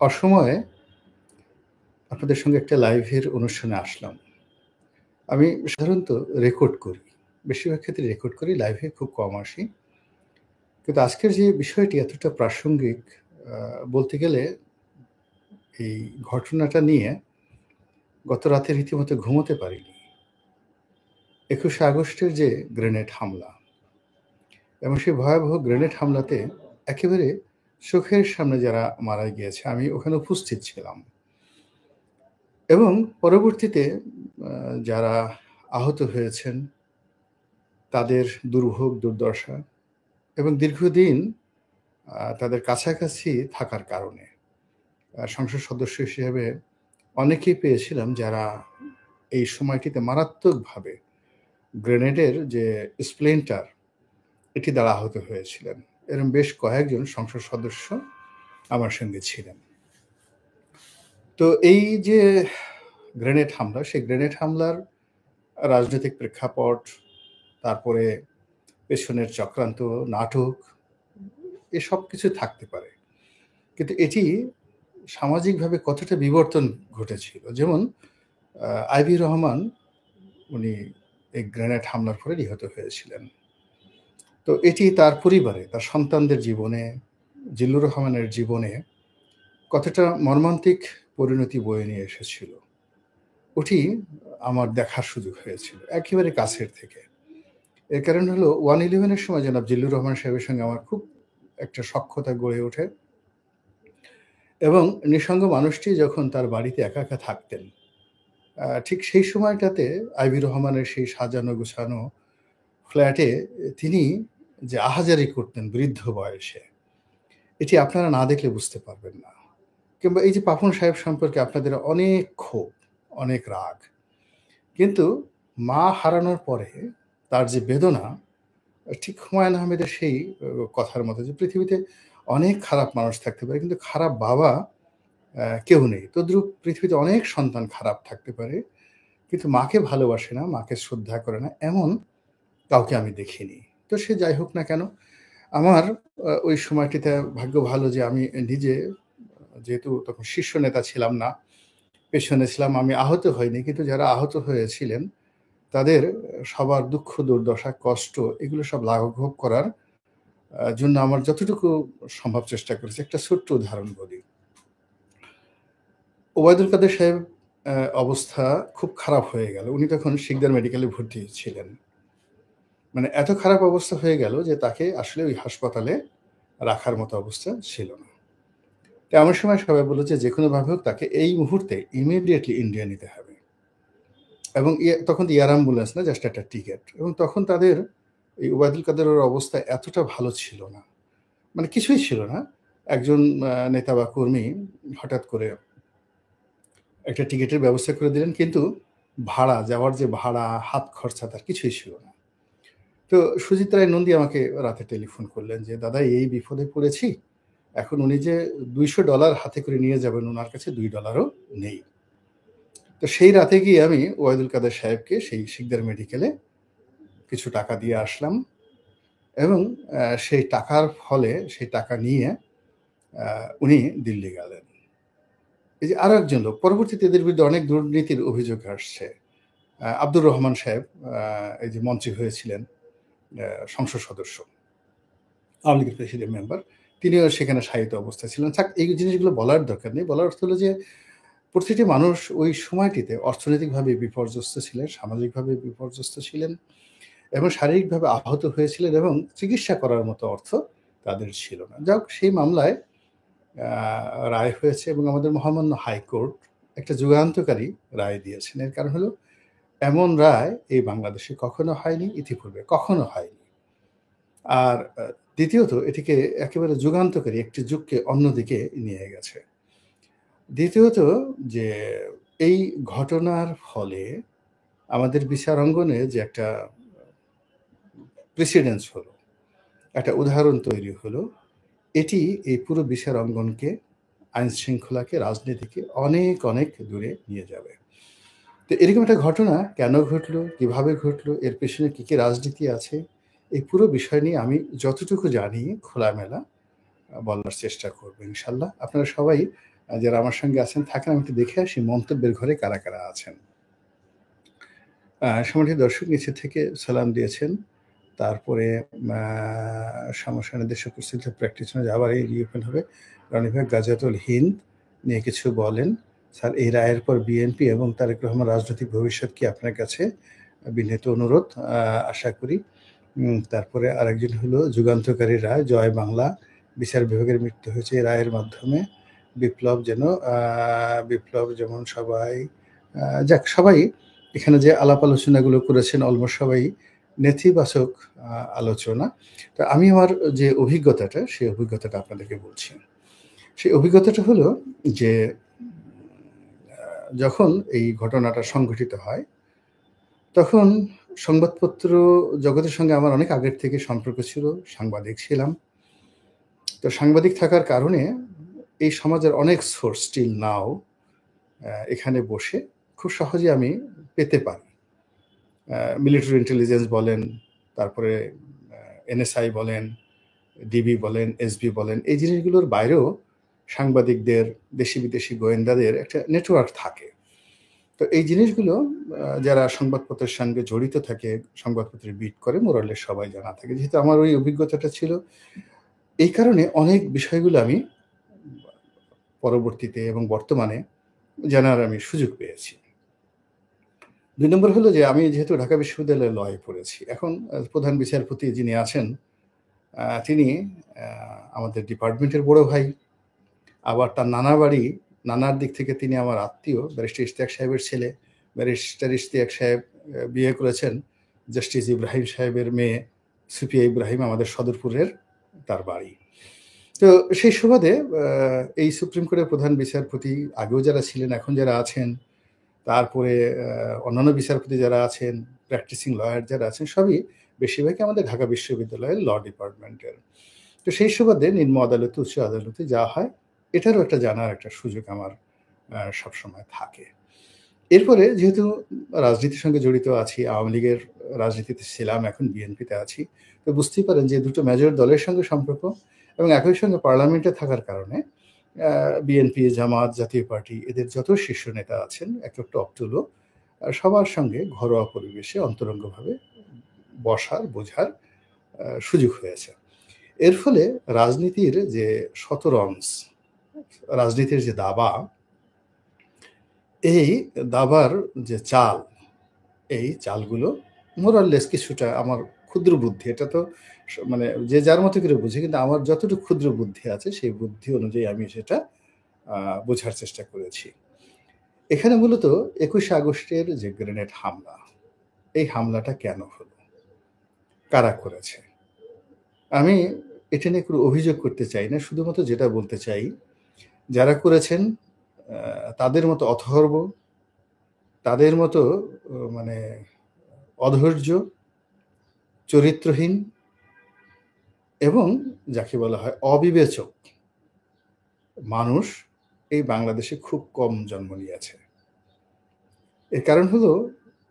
অসময়ে আপনাদের সঙ্গে একটা লাইভের অনুষ্ঠানে আসলাম। আমি সাধারণত রেকর্ড করি। বেশিরভাগ ক্ষেত্রে রেকর্ড করি, লাইভে খুব কম আসি। কিন্তু আজকের যে বিষয়টি এতটা প্রাসঙ্গিক, আ বলতে গেলে এই ঘটনাটা নিয়ে গত রাতে রীতিমতো ঘুমোতে পারিনি। ২১শে আগস্টের যে গ্রেনেড হামলা এবং সেই ভয়াবহ গ্রেনেড হামলাতে একেবারে চোখের সামনে যারা মারা গিয়েছে, আমি ওখানে উপস্থিত ছিলাম। এবং পরবর্তীতে যারা আহত হয়েছেন, তাদের দুর্ভোগ, দুর্দশা এবং দীর্ঘদিন তাদের কাছাকাছি থাকার কারণে সংসদ সদস্য হিসেবে অনেকেই পেয়েছিলাম যারা এই সময়টিতে মারাত্মকভাবে গ্রেনেডের যে স্প্লিন্টার এটি দ্বারা আহত হয়েছিলেন। এরকম বেশ কয়েকজন সংসদ সদস্য আমার সঙ্গে ছিলেন। তো এই যে গ্রেনেড হামলা, সেই গ্রেনেড হামলার রাজনৈতিক প্রেক্ষাপট, তারপরে পেছনের চক্রান্ত, নাটক, এসব কিছু থাকতে পারে। কিন্তু এটি সামাজিকভাবে কতটা বিবর্তন ঘটেছিল। যেমন আইভি রহমান, উনি এই গ্রেনেড হামলার ফলে নিহত হয়েছিলেন। তো এটি তার পরিবারে, তার সন্তানদের জীবনে, জিল্লুর রহমানের জীবনে কতটা মর্মান্তিক পরিণতি বয়ে নিয়ে এসেছিল, ওটি আমার দেখার সুযোগ হয়েছিল একেবারে কাছের থেকে। এর কারণ হলো 111 এর সময় জনাব জিল্লুর রহমান সাহেবের সঙ্গে আমার খুব একটা সখ্যতা গড়ে ওঠে এবং নিঃসঙ্গ মানুষটি যখন তার বাড়িতে একা একা থাকতেন, ঠিক সেই সময়টাতে আইভি রহমানের সেই সাজানো গোছানো ফ্ল্যাটে তিনি যে আহাজারি করতেন বৃদ্ধ বয়সে, এটি আপনারা না দেখলে বুঝতে পারবেন না। কিংবা এই যে পাপন সাহেব সম্পর্কে আপনাদের অনেক ক্ষোভ, অনেক রাগ, কিন্তু মা হারানোর পরে তার যে বেদনা, ঠিক হুমায়ূন আহমেদের সেই কথার মতো যে পৃথিবীতে অনেক খারাপ মানুষ থাকতে পারে, কিন্তু খারাপ বাবা কেউ নেই। তদ্রূপ পৃথিবীতে অনেক সন্তান খারাপ থাকতে পারে, কিন্তু মাকে ভালোবাসে না, মাকে শ্রদ্ধা করে না, এমন কাউকে আমি দেখিনি। তো সে যাই হোক না কেন, আমার ওই সময়টিতে ভাগ্য ভালো যে আমি নিজে, যেহেতু তখন শীর্ষ নেতা ছিলাম না, পেছনে ছিলাম, আমি আহত হইনি। কিন্তু যারা আহত হয়েছিলেন তাদের সবার দুঃখ, দুর্দশা, কষ্ট এগুলো সব লাঘব করার জন্য আমার যতটুকু সম্ভব চেষ্টা করেছি। একটা ছোট্ট উদাহরণ বলি। ওবায়দুল কাদের সাহেব অবস্থা খুব খারাপ হয়ে গেল। উনি তখন শিকদার মেডিকেলে ভর্তি ছিলেন। মানে এত খারাপ অবস্থা হয়ে গেল যে তাকে আসলে ওই হাসপাতালে রাখার মতো অবস্থা ছিল না। তো এমন সময় সবাই বলল যে যেকোনোভাবে হোক তাকে এই মুহূর্তে ইমিডিয়েটলি ইন্ডিয়া নিতে হবে। এবং তখন তো এয়ার অ্যাম্বুলেন্স না, জাস্ট একটা টিকেট। এবং তখন তাদের এই ওবায়দুল কাদেরের অবস্থা এতটা ভালো ছিল না, মানে কিছুই ছিল না। একজন নেতা বা কর্মী হঠাৎ করে একটা টিকেটের ব্যবস্থা করে দিলেন, কিন্তু ভাড়া, যাওয়ার যে ভাড়া, হাত খরচা তার কিছুই ছিল না। তো সুজিত রায় নন্দী আমাকে রাতে টেলিফোন করলেন যে, "দাদা এই বিপদে পড়েছি। এখন উনি যে $200 হাতে করে নিয়ে যাবেন, উনার কাছে $2ও নেই।" তো সেই রাতে গিয়ে আমি ওবায়দুল কাদের সাহেবকে সেই শিকদার মেডিকেলে কিছু টাকা দিয়ে আসলাম এবং সেই টাকার ফলে, সেই টাকা নিয়ে উনি দিল্লি গেলেন। এই যে আরো একজন লোক, পরবর্তীতে এদের বিরুদ্ধে অনেক দুর্নীতির অভিযোগ আসছে। আব্দুর রহমান সাহেব, এই যে মন্ত্রী হয়েছিলেন, সংসদ সদস্য, আওয়ামী লীগের প্রেসিডেন্ট মেম্বার, তিনিও সেখানে শায়িত অবস্থায় ছিলেন। থাক, এই জিনিসগুলো বলার দরকার নেই। বলার অর্থ হলো যে প্রতিটি মানুষ ওই সময়টিতে অর্থনৈতিকভাবে বিপর্যস্ত ছিলেন, সামাজিকভাবে বিপর্যস্ত ছিলেন এবং শারীরিকভাবে আহত হয়েছিলেন এবং চিকিৎসা করার মতো অর্থ তাদের ছিল না। যাই হোক, সেই মামলায় রায় হয়েছে এবং আমাদের মহামান্য হাইকোর্ট একটা যুগান্তকারী রায় দিয়েছেন। এর কারণ হলো, এমন রায় এই বাংলাদেশে কখনো হয়নি, ইতিপূর্বে কখনো হয়নি। আর দ্বিতীয়ত, এটিকে একেবারে যুগান্তকারী একটি যুগকে অন্যদিকে নিয়ে গেছে। দ্বিতীয়ত, যে এই ঘটনার ফলে আমাদের বিচার অঙ্গনে যে একটা প্রেসিডেন্স হলো, একটা উদাহরণ তৈরি হলো, এটি এই পুরো বিচার অঙ্গনকে, আইন শৃঙ্খলাকে, রাজনীতিকে অনেক অনেক দূরে নিয়ে যাবে। তো এরকম একটা ঘটনা কেন ঘটলো, কিভাবে ঘটলো, এর পেছনে কী কী রাজনীতি আছে, এই পুরো বিষয় নিয়ে আমি যতটুকু জানি খোলামেলা বলার চেষ্টা করব ইনশাল্লাহ। আপনারা সবাই যারা আমার সঙ্গে আছেন থাকেন, আমি একটু দেখে আসি মন্তব্যের ঘরে কারা, কারা আছেন। সম্মানিত দর্শক নিচে থেকে সালাম দিয়েছেন। তারপরে সমসাময়িক দেশে উপস্থিত প্র্যাকটিশনার আবার এই রিওপেন হবে। রনি ভাই গাজাতুল হিন্দ নিয়ে কিছু বলেন। স্যার, এই রায়ের পর বিএনপি এবং তারেক রহমান রাজনৈতিক ভবিষ্যৎ কি আপনার কাছে? বিনীত অনুরোধ, আশা করি। তারপরে আরেকজন হলো যুগান্তকারী রায়, জয় বাংলা। বিচার বিভাগের মৃত্যু হয়েছে এই রায়ের মাধ্যমে। বিপ্লব যেমন সবাই যাক সবাই এখানে যে আলাপ আলোচনাগুলো করেছেন অলমোস্ট সবাই নেতিবাচক আলোচনা। তো আমি আমার যে অভিজ্ঞতাটা, সেই অভিজ্ঞতাটা আপনাদেরকে বলছি। সেই অভিজ্ঞতাটা হলো যে যখন এই ঘটনাটা সংঘটিত হয়, তখন সংবাদপত্র জগতের সঙ্গে আমার অনেক আগের থেকে সম্পর্ক ছিল। সাংবাদিক ছিলাম। তো সাংবাদিক থাকার কারণে এই সমাজের অনেক সোর্স স্টিল নাও এখানে বসে খুব সহজে আমি পেতে পারি। মিলিটারি ইন্টেলিজেন্স বলেন, তারপরে এনএসআই বলেন, ডিবি বলেন, এসবি বলেন, এই জিনিসগুলোর বাইরেও সাংবাদিকদের, দেশি বিদেশি গোয়েন্দাদের একটা নেটওয়ার্ক থাকে। তো এই জিনিসগুলো যারা সংবাদপত্রের সঙ্গে জড়িত থাকে, সংবাদপত্রে বিট করে, মোরালের সবাই জানা থাকে। যেহেতু আমার ওই অভিজ্ঞতাটা ছিল, এই কারণে অনেক বিষয়গুলো আমি পরবর্তীতে এবং বর্তমানে জানার আমি সুযোগ পেয়েছি। ২ নম্বর হলো যে আমি যেহেতু ঢাকা বিশ্ববিদ্যালয়ে লয়ে পড়েছি, এখন প্রধান বিচারপতি যিনি আছেন তিনি আমাদের ডিপার্টমেন্টের বড় ভাই। আবার তার নানার দিক থেকে তিনি আমার আত্মীয়। ব্যারিস্টার ইশতিয়াক সাহেবের ছেলে। ব্যারিস্টার ইশতিয়াক সাহেব বিয়ে করেছেন জাস্টিস ইব্রাহিম সাহেবের মেয়ে সুফিয়া ইব্রাহিম, আমাদের সদরপুরের তার বাড়ি। তো সেই সুবাদে এই সুপ্রিম কোর্টের প্রধান বিচারপতি আগেও যারা ছিলেন, এখন যারা আছেন, তারপরে অন্যান্য বিচারপতি যারা আছেন, প্র্যাকটিসিং লয়ার যারা আছেন, সবই বেশিরভাগই আমাদের ঢাকা বিশ্ববিদ্যালয়ের ল ডিপার্টমেন্টের। তো সেই সুবাদে নিম্ন আদালতে, উচ্চ আদালতে যা হয়, এটারও একটা জানার একটা সুযোগ আমার সবসময় থাকে। এরপরে যেহেতু রাজনীতির সঙ্গে জড়িত আছি, আওয়ামী লীগের রাজনীতিতে ছিলাম, এখন বিএনপিতে আছি, তো বুঝতেই পারেন যে দুটো মেজর দলের সঙ্গে সম্পর্ক এবং একই সঙ্গে পার্লামেন্টে থাকার কারণে বিএনপি, জামাত, জাতীয় পার্টি, এদের যত শীর্ষ নেতা আছেন এক টপ টুলো সবার সঙ্গে ঘরোয়া পরিবেশে অন্তরঙ্গভাবে বসার, বোঝার সুযোগ হয়েছে। এর ফলে রাজনীতির যে শতরঞ্জ, রাজনীতির যে দাবা, এই দাবার যে চাল, এই চালগুলো মোরাললেস কিছুটা আমার ক্ষুদ্র বুদ্ধি, এটা তো মানে যে যার মতো করে বুঝে, কিন্তু আমার যতটুকু ক্ষুদ্র বুদ্ধি আছে সেই বুদ্ধি অনুযায়ী আমি সেটা বোঝার চেষ্টা করেছি। এখানে মূলত ২১শে আগস্টের যে গ্রেনেড হামলা, এই হামলাটা কেন হলো, কারা করেছে, আমি এটা নিয়ে কোনো অভিযোগ করতে চাই না। শুধুমাত্র যেটা বলতে চাই, যারা করেছেন তাদের মতো অথর্ব, তাদের মতো মানে অধৈর্য, চরিত্রহীন এবং যাকে বলা হয় অবিবেচক মানুষ এই বাংলাদেশে খুব কম জন্ম নিয়েছে। এর কারণ হলো,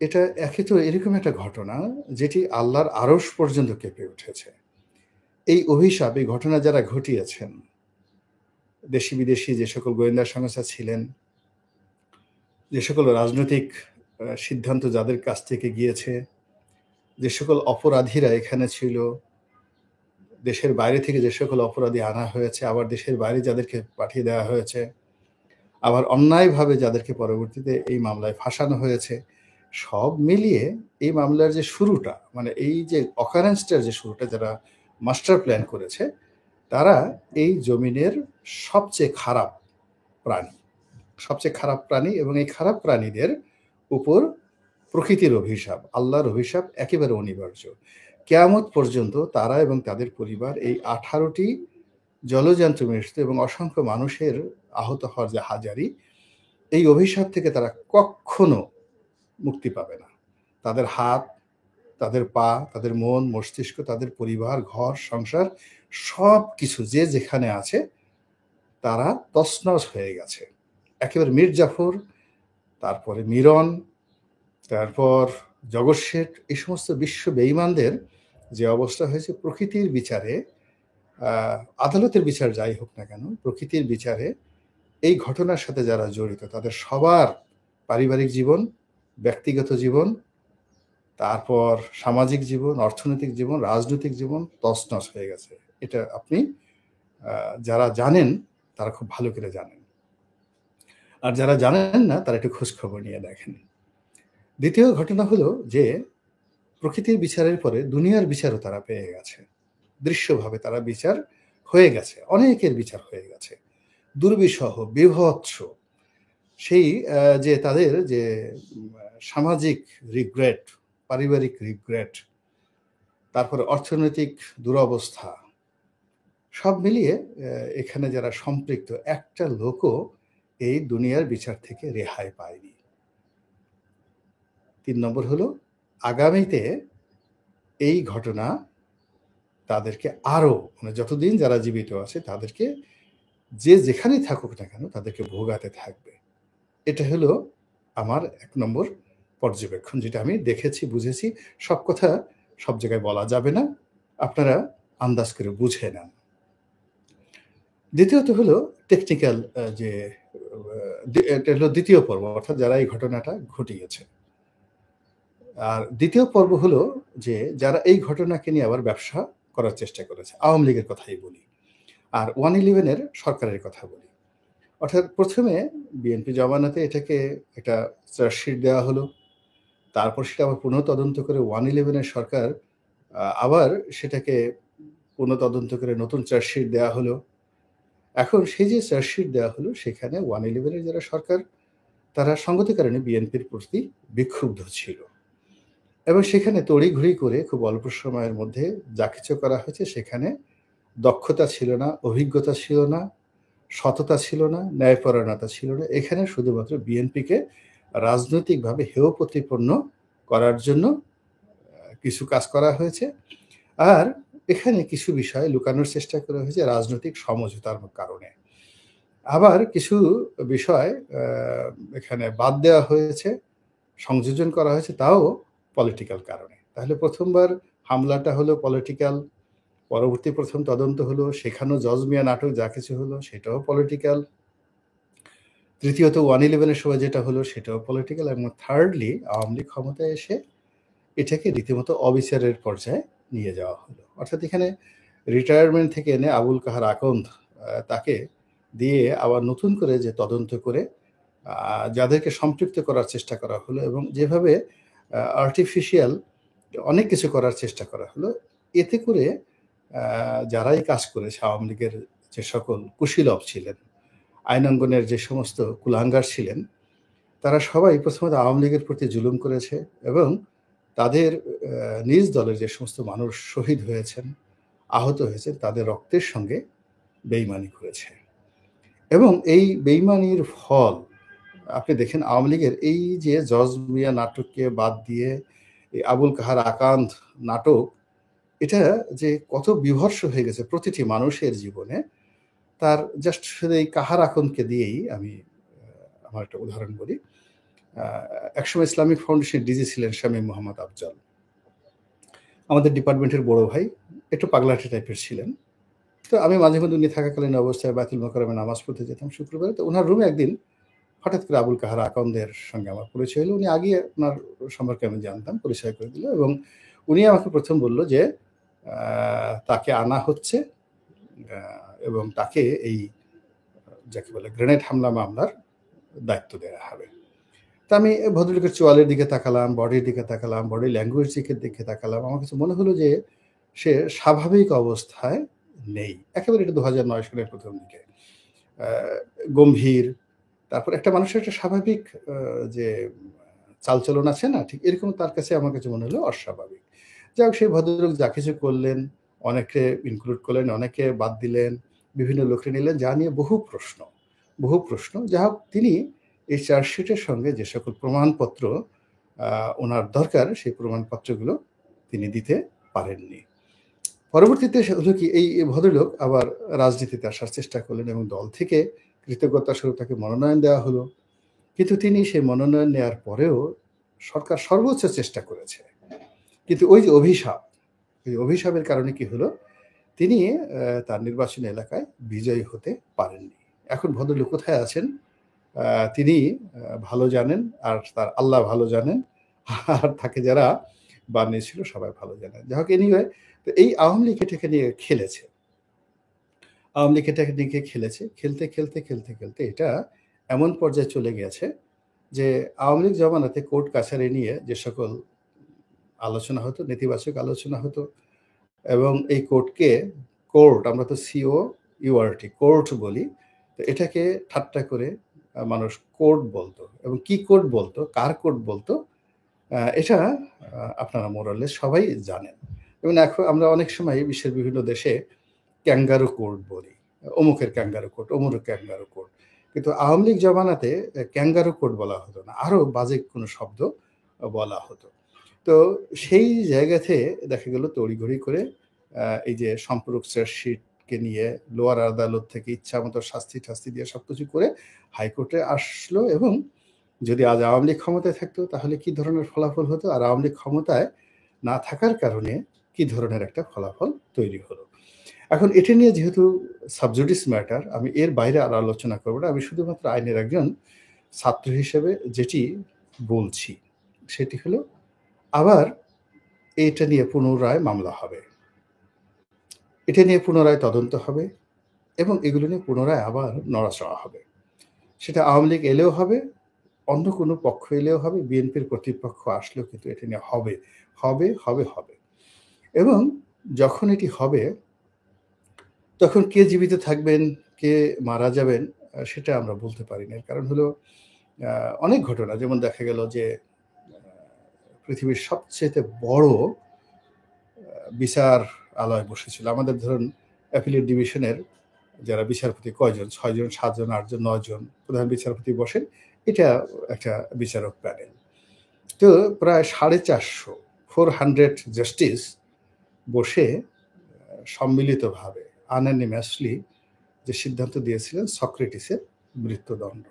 এটা একে তো এরকম একটা ঘটনা যেটি আল্লাহর আরশ পর্যন্ত কেঁপে উঠেছে। এই অভিশাপ, এই ঘটনা যারা ঘটিয়েছেন, দেশি বিদেশি যে সকল গোয়েন্দা সংস্থা ছিলেন, যে সকল রাজনৈতিক সিদ্ধান্ত যাদের কাছ থেকে গিয়েছে, যে সকল অপরাধীরা এখানে ছিল, দেশের বাইরে থেকে যে সকল অপরাধী আনা হয়েছে, আবার দেশের বাইরে যাদেরকে পাঠিয়ে দেওয়া হয়েছে, আবার অন্যায়ভাবে যাদেরকে পরবর্তীতে এই মামলায় ফাঁসানো হয়েছে, সব মিলিয়ে এই মামলার যে শুরুটা, মানে এই যে অকারেন্সটার যে শুরুটা যারা মাস্টার প্ল্যান করেছে, তারা এই জমিনের সবচেয়ে খারাপ প্রাণী এবং এই খারাপ প্রাণীদের উপর প্রকৃতির অভিশাপ, আল্লাহর অভিশাপ একেবারে অনিবার্য। কিয়ামত পর্যন্ত তারা এবং তাদের পরিবার, এই 18টি জলযান্ত্র মৃত্যু এবং অসংখ্য মানুষের আহত হওয়ার যে হাজারি, এই অভিশাপ থেকে তারা কখনো মুক্তি পাবে না। তাদের হাত, তাদের পা, তাদের মন, মস্তিষ্ক, তাদের পরিবার, ঘর, সংসার, সব কিছু যে যেখানে আছে তারা তছনছ হয়ে গেছে। একেবারে মীর জাফর, তারপরে মিরন, তারপর জগৎ শেঠ, এই সমস্ত বিশ্ব বেঈমানদের যে অবস্থা হয়েছে, প্রকৃতির বিচারে, আদালতের বিচার যাই হোক না কেন, প্রকৃতির বিচারে এই ঘটনার সাথে যারা জড়িত তাদের সবার পারিবারিক জীবন, ব্যক্তিগত জীবন, তারপর সামাজিক জীবন, অর্থনৈতিক জীবন, রাজনৈতিক জীবন তছনছ হয়ে গেছে। এটা আপনি যারা জানেন তারা খুব ভালো করে জানেন। আর যারা জানেন না তারা একটু খোঁজখবর নিয়ে দেখেন। দ্বিতীয় ঘটনা হলো যে প্রকৃতির বিচারের পরে দুনিয়ার বিচারও তারা পেয়ে গেছে। দৃশ্যভাবে তারা বিচার হয়ে গেছে। অনেকের বিচার হয়ে গেছে। দুর্বিষহ, বীভৎস সেই যে তাদের যে সামাজিক রিগ্রেট, পারিবারিক রিগ্রেট, তারপরে অর্থনৈতিক দুরবস্থা, সব মিলিয়ে এখানে যারা সম্পৃক্ত একটা লোকও এই দুনিয়ার বিচার থেকে রেহাই পায়নি। ৩ নম্বর হলো আগামীতে এই ঘটনা তাদেরকে আরো মানে যতদিন যারা জীবিত আছে তাদেরকে যে যেখানেই থাকুক না কেন তাদেরকে ভোগাতে থাকবে। এটা হলো আমার ১ নম্বর পর্যবেক্ষণ, যেটা আমি দেখেছি, বুঝেছি। সব কথা সব জায়গায় বলা যাবে না। আপনারা আন্দাজ করে বুঝে নেন। দ্বিতীয়ত হলো টেকনিক্যাল যে এটা হলো ২য় পর্ব, অর্থাৎ যারা এই ঘটনাটা ঘটিয়েছে। আর ২য় পর্ব হলো যে যারা এই ঘটনাকে নিয়ে আবার ব্যবসা করার চেষ্টা করেছে। আওয়ামী লীগের কথাই বলি। আর 111 এর সরকারের কথা বলি। অর্থাৎ ১ম এ বিএনপি জমানাতে এটাকে একটা চার্জশিট দেওয়া হলো। তারপর সেটা আবার পুনঃতদন্ত করে 111 এর সরকার আবার সেটাকে পুনঃতদন্ত করে নতুন চার্জশিট দেওয়া হলো। এখন সেই যে চার্জশিট দেওয়া হলো সেখানে 111 এর যারা সরকার তারা সঙ্গতি কারণে বিএনপির প্রতি বিক্ষুব্ধ ছিল। এবং সেখানে তড়িঘড়ি করে খুব অল্প সময়ের মধ্যে যা কিছু করা হয়েছে সেখানে দক্ষতা ছিল না, অভিজ্ঞতা ছিল না, সততা ছিল না, ন্যায়পরায়ণতা ছিল না। এখানে শুধুমাত্র বিএনপিকে রাজনৈতিকভাবে হেয় প্রতিপন্ন করার জন্য কিছু কাজ করা হয়েছে। আর এখানে কিছু বিষয় লুকানোর চেষ্টা করা হয়েছে রাজনৈতিক সমঝোতার কারণে। আবার কিছু বিষয় এখানে বাদ দেওয়া হয়েছে, সংযোজন করা হয়েছে, তাও পলিটিক্যাল কারণে। তাহলে ১ম বার হামলাটা হলো পলিটিক্যাল, পরবর্তী ১ম তদন্ত হলো, সেখানেও জজ মিয়া নাটক যা কিছু হলো সেটাও পলিটিক্যাল। তৃতীয়ত 111 এর সময় যেটা হলো সেটাও পলিটিক্যাল, এবং থার্ডলি আওয়ামী লীগ ক্ষমতায় এসে এটাকে রীতিমতো অবিচারের পর্যায়ে নিয়ে যাওয়া হলো। অর্থাৎ এখানে রিটায়ারমেন্ট থেকে এনে আবুল কাহার আকন্দ তাকে দিয়ে আবার নতুন করে যে তদন্ত করে যাদেরকে সম্পৃক্ত করার চেষ্টা করা হলো এবং যেভাবে আর্টিফিশিয়াল অনেক কিছু করার চেষ্টা করা হলো, এতে করে যারাই কাজ করেছে আওয়ামী লীগের যে সকল কুশীলব ছিলেন, আইনাঙ্গনের যে সমস্ত কুলাঙ্গার ছিলেন, তারা সবাই প্রথমত আওয়ামী লীগের প্রতি জুলুম করেছে এবং তাদের নিজ দলের যে সমস্ত মানুষ শহীদ হয়েছেন, আহত হয়েছেন, তাদের রক্তের সঙ্গে বেইমানি করেছে। এবং এই বেইমানির ফল আপনি দেখেন আওয়ামী লীগের এই যে জজ মিয়া নাটককে বাদ দিয়ে এই আবুল কাহার আকান্ত নাটক, এটা যে কত বিভৎস হয়ে গেছে প্রতিটি মানুষের জীবনে, তার জাস্ট শুধু এই কাহার আকন্দকে দিয়েই আমি আমার একটা উদাহরণ বলি। একসময় ইসলামিক ফাউন্ডেশনের ডিজি ছিলেন শামীম মোহাম্মদ আফজাল, আমাদের ডিপার্টমেন্টের বড় ভাই, একটু পাগলাটে টাইপের ছিলেন। তো আমি মাঝে মধ্যে উনি থাকাকালীন অবস্থায় বায়তুল মোকাররমে নামাজ পড়তে যেতাম শুক্রবারে। তো ওনার রুমে একদিন হঠাৎ করে আবুল কাহার আকন্দের সঙ্গে আমার পরিচয় হলো। উনি আগে ওনার সম্পর্কে আমি জানতাম, পরিচয় করে দিল এবং উনি আমাকে ১ম বলল যে তাকে আনা হচ্ছে এবং তাকে এই যাকে বলে গ্রেনেড হামলা মামলার দায়িত্ব দেওয়া হবে। তা আমি ভদ্রলোকের চোয়ালের দিকে তাকালাম, বডির দিকে তাকালাম, বডি ল্যাঙ্গুয়েজের দিকে তাকালাম। আমার কাছে মনে হলো যে সে স্বাভাবিক অবস্থায় নেই। একেবারে এটা ২০০৯ সালের ১ম দিকে। গম্ভীর, তারপর একটা মানুষের একটা স্বাভাবিক যে চালচলন আছে না, ঠিক এরকম তার কাছে আমার কাছে মনে হলো অস্বাভাবিক। যাই হোক, সেই ভদ্রলোক যা কিছু করলেন, অনেকে ইনক্লুড করলেন, অনেকে বাদ দিলেন, বিভিন্ন লোককে নিলেন, যা নিয়ে বহু প্রশ্ন। যাই হোক, তিনি এই চার্জশিটের সঙ্গে যে সকল প্রমাণপত্র ওনার দরকার সেই প্রমাণপত্রগুলো তিনি দিতে পারেননি। পরবর্তীতে হলো কি, এই ভদ্রলোক আবার রাজনীতিতে আসার চেষ্টা করলেন এবং দল থেকে কৃতজ্ঞতা স্বরূপ তাকে মনোনয়ন দেওয়া হলো। কিন্তু তিনি সেই মনোনয়ন নেওয়ার পরেও সরকার সর্বোচ্চ চেষ্টা করেছে। কিন্তু ওই যে অভিশাপের কারণে কি হলো, তিনি তার নির্বাচনী এলাকায় বিজয়ী হতে পারেননি। এখন ভদ্রলোক কোথায় আছেন তিনি ভালো জানেন, আর তার আল্লাহ ভালো জানেন, আর তাকে যারা বানিয়েছিল সবাই ভালো জানেন। যাই হোক এনিওয়ে, তো এই আওয়ামী লীগ এটাকে নিয়ে খেলেছে। আওয়ামী লীগ এটাকে নিয়ে খেলেছে। খেলতে এটা এমন পর্যায়ে চলে গেছে যে আওয়ামী লীগ জমানাতে কোর্ট কাছারি নিয়ে যে সকল আলোচনা হতো, নেতিবাচক আলোচনা হতো, এবং এই কোর্ট আমরা তো COURT কোর্ট বলি। তো এটাকে ঠাট্টা করে মানুষ কোর্ট বলতো, এবং কি কোর্ট বলতো, কার কোর্ট বলতো, এটা আপনারা মোরালেস সবাই জানেন। এবং এখন আমরা অনেক সময় বিশ্বের বিভিন্ন দেশে ক্যাঙ্গারু কোর্ট বলি, অমুকের ক্যাঙ্গারু কোর্ট, অমুকের ক্যাঙ্গারু কোর্ট। কিন্তু আওয়ামী লীগ জমানাতে ক্যাঙ্গারু কোর্ট বলা হতো না, আরও বাজে কোনো শব্দ বলা হতো। তো সেই জায়গাতে দেখা গেল তড়িঘড়ি করে এই যে সম্পূরক চার্জশিটকে নিয়ে লোয়ার আদালত থেকে ইচ্ছামতো শাস্তি ঠাস্তি দিয়ে সবকিছু করে হাইকোর্টে আসলো। এবং যদি আজ আওয়ামী লীগ ক্ষমতায় থাকতো তাহলে কি ধরনের ফলাফল হতো, আর আওয়ামী লীগ ক্ষমতায় না থাকার কারণে কি ধরনের একটা ফলাফল তৈরি হলো। এখন এটা নিয়ে যেহেতু সাবজুডিস ম্যাটার, আমি এর বাইরে আর আলোচনা করব না। আমি শুধুমাত্র আইনের একজন ছাত্র হিসেবে যেটি বলছি সেটি হলো, আবার এটা নিয়ে পুনরায় মামলা হবে, এটা নিয়ে পুনরায় তদন্ত হবে, এবং এগুলো নিয়ে পুনরায় আবার নড়াচড়া হবে। সেটা আওয়ামী লীগ এলেও হবে, অন্য কোনো পক্ষ এলেও হবে, বিএনপির কর্তৃপক্ষ আসলেও কিন্তু এটা নিয়ে হবে হবে হবে হবে। এবং যখন এটি হবে তখন কে জীবিত থাকবেন, কে মারা যাবেন সেটা আমরা বলতে পারি না। কারণ হলো অনেক ঘটনা, যেমন দেখা গেল যে পৃথিবীর সবচেয়ে বড় বিচারালয় বসেছিল। আমাদের ধরুন অ্যাপিলেট ডিভিশনের যারা বিচারপতি কয়জন, 6 জন, 7 জন, 8 জন, 9 জন প্রধান বিচারপতি বসেন, এটা একটা বিচারক প্যানেল। তো প্রায় 450 জাস্টিস বসে সম্মিলিতভাবে আনঅ্যানিমাসলি যে সিদ্ধান্ত দিয়েছিলেন সক্রেটিসের মৃত্যুদণ্ড।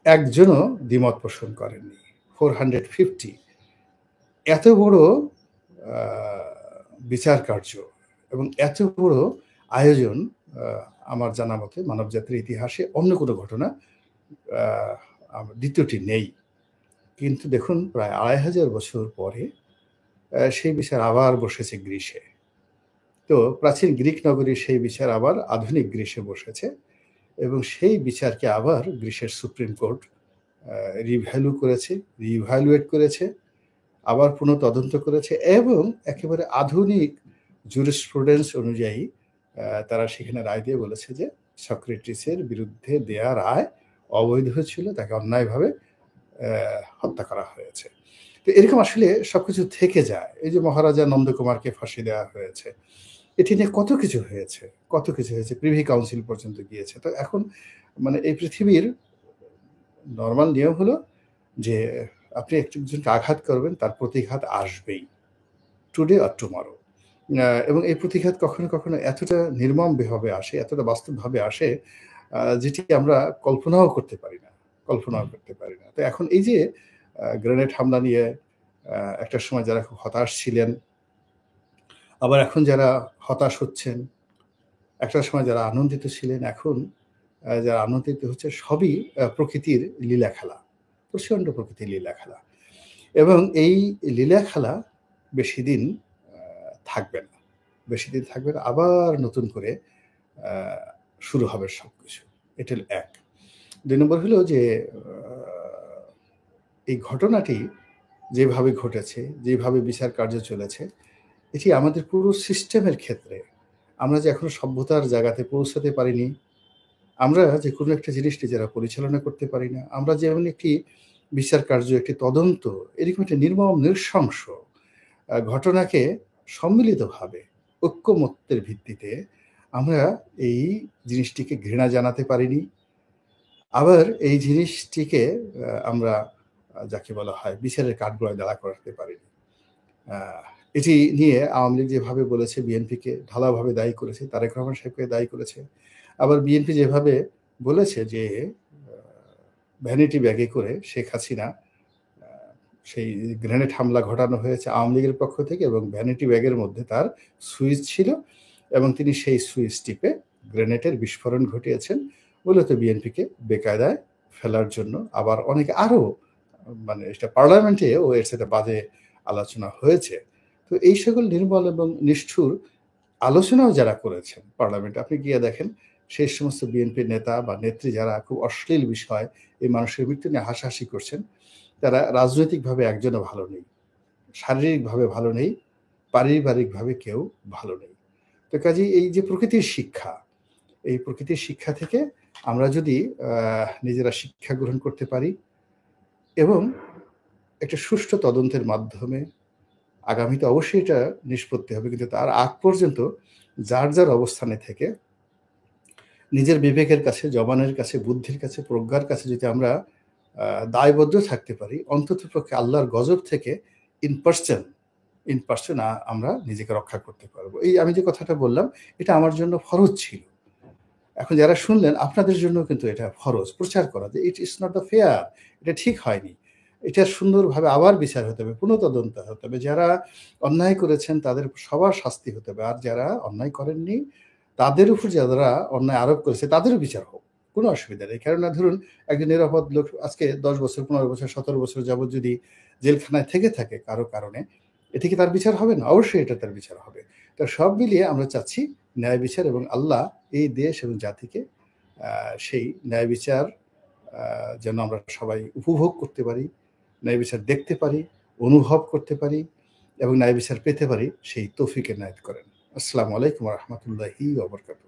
একজনও দ্বিমত পোষণ করেননি। 450 এত বড় বিচার কার্য এবং এত বড় আয়োজন আমার জানা মতে মানবজাতির ইতিহাসে অন্য কোনো ঘটনা দ্বিতীয়টি নেই। কিন্তু দেখুন প্রায় 2500 বছর পরে সেই বিচার আবার বসেছে গ্রিসে। তো প্রাচীন গ্রিক নগরীর সেই বিচার আবার আধুনিক গ্রিসে বসেছে, এবং সেই বিচারকে আবার গ্রিসের সুপ্রিম কোর্ট রিভ্যালুয়েট করেছে, আবার পুনঃ তদন্ত করেছে, এবং একেবারে আধুনিক জুরিসপ্রুডেন্স অনুযায়ী তারা সেখানে রায় দিয়ে বলেছে যে সক্রেটিসের বিরুদ্ধে দেয়া রায় অবৈধ ছিল, তাকে অন্যায়ভাবে হত্যা করা হয়েছে। তো এরকম আসলে সবকিছু থেকে যায়। এই যে মহারাজা নন্দকুমারকে ফাঁসি দেওয়া হয়েছে, এটি নিয়ে কত কিছু হয়েছে, প্রিভি কাউন্সিল পর্যন্ত গিয়েছে। তো এখন মানে এই পৃথিবীর নর্মাল নিয়ম হলো যে আপনি একজনকে আঘাত করবেন, তার প্রতিঘাত আসবেই, টুডে অর টুমরো। এবং এই প্রতিঘাত কখনো কখনো এতটা নির্মমভাবে আসে, এতটা বাস্তবভাবে আসে, যেটি আমরা কল্পনাও করতে পারি না। তো এখন এই যে গ্রেনেড হামলা নিয়ে একটা সময় যারা খুব হতাশ ছিলেন, আবার এখন যারা হতাশ হচ্ছেন, একটা সময় যারা আনন্দিত ছিলেন, এখন যারা আনন্দিত হচ্ছে, সবই প্রকৃতির লীলা খেলা, প্রচণ্ড প্রকৃতির লীলা খেলা। এবং এই লীলা খেলা বেশি দিন থাকবে না, আবার নতুন করে শুরু হবে সবকিছু। এটা হলো এক। 2 নম্বর হলো যে এই ঘটনাটি যেভাবে ঘটেছে, যেভাবে বিচার কার্য চলেছে, এটি আমাদের পুরো সিস্টেমের ক্ষেত্রে, আমরা যে এখনো সভ্যতার জায়গাতে পৌঁছাতে পারিনি, আমরা যে কোনো একটা জিনিসকে যারা পরিচালনা করতে পারি না, আমরা যেমন একটি বিচার কার্য, একটি তদন্ত, এরকম একটা নির্মম নৃশংস ঘটনাকে সম্মিলিতভাবে ঐক্যমত্যের ভিত্তিতে আমরা এই জিনিসটিকে ঘৃণা জানাতে পারিনি। আবার এই জিনিসটিকে আমরা যাকে বলা হয় বিচারের কাঠগড়ায় দাঁড়া করাতে পারিনি। এটি নিয়ে আওয়ামী লীগ যেভাবে বলেছে, বিএনপিকে ঢালাওভাবে দায়ী করেছে, তারেক রহমান সাহেবকে দায়ী করেছে। আবার বিএনপি যেভাবে বলেছে যে ভ্যানিটি ব্যাগে করে শেখ হাসিনা সেই গ্রেনেড হামলা ঘটানো হয়েছে আওয়ামী লীগের পক্ষ থেকে, এবং ভ্যানিটি ব্যাগের মধ্যে তার সুইচ ছিল, এবং তিনি সেই সুইচ টিপে গ্রেনেডের বিস্ফোরণ ঘটিয়েছেন। মূলত বিএনপিকে বেকায়দায় ফেলার জন্য। আবার অনেকে আরো মানে এটা পার্লামেন্টেও এর সাথে বাজে আলোচনা হয়েছে। তো এই সকল নির্মল এবং নিষ্ঠুর আলোচনাও যারা করেছেন পার্লামেন্টে, আপনি গিয়ে দেখেন সেই সমস্ত বিএনপির নেতা বা নেত্রী যারা খুব অশ্লীল বিষয় এই মানুষের মৃত্যু নিয়ে হাসাহাসি করছেন, তারা রাজনৈতিকভাবে একজনও ভালো নেই, শারীরিকভাবে ভালো নেই, পারিবারিকভাবে কেউ ভালো নেই। তো কাজেই এই যে প্রকৃতির শিক্ষা, এই প্রকৃতির শিক্ষা থেকে আমরা যদি নিজেরা শিক্ষা গ্রহণ করতে পারি এবং একটা সুষ্ঠু তদন্তের মাধ্যমে আগামীতে অবশ্যই এটা নিষ্পত্তি হবে, কিন্তু তার আগ পর্যন্ত যার যার অবস্থানে থেকে নিজের বিবেকের কাছে, জবানের কাছে, বুদ্ধির কাছে, প্রজ্ঞার কাছে যদি আমরা দায়বদ্ধ থাকতে পারি, অন্ততপক্ষে আল্লাহর গজব থেকে ইন পার্সন আমরা নিজেকে রক্ষা করতে পারবো। এই আমি যে কথাটা বললাম, এটা আমার জন্য ফরজ ছিল। এখন যারা শুনলেন, আপনাদের জন্য কিন্তু এটা ফরজ প্রচার করা যে it is not the fair, এটা ঠিক হয়নি। এটা সুন্দরভাবে আবার বিচার হতে হবে, পুনঃতদন্ত হতে হবে। যারা অন্যায় করেছেন তাদের সবার শাস্তি হতে হবে। আর যারা অন্যায় করেননি, তাদের উপর যারা অন্যায় আরোপ করেছে তাদেরও বিচার হোক। কোনো অসুবিধা নেই। কেননা ধরুন একজন নিরাপদ লোক আজকে ১০ বছর, ১৫ বছর, ১৭ বছর যাবৎ যদি জেলখানায় থেকে থাকে কারো কারণে, এটা কি তার বিচার হবে না? অবশ্যই এটা তার বিচার হবে। তো সব মিলিয়ে আমরা চাচ্ছি ন্যায় বিচার, এবং আল্লাহ এই দেশ এবং জাতিকে সেই ন্যায় বিচার যেন আমরা সবাই উপভোগ করতে পারি, ন্যায় বিচার দেখতে পারি, অনুভব করতে পারি এবং ন্যায় বিচার পেতে পারি, সেই তৌফিক এনায়েত করেন। আসসালামু আলাইকুম ওয়া রাহমাতুল্লাহি ওয়া বারাকাতুহু।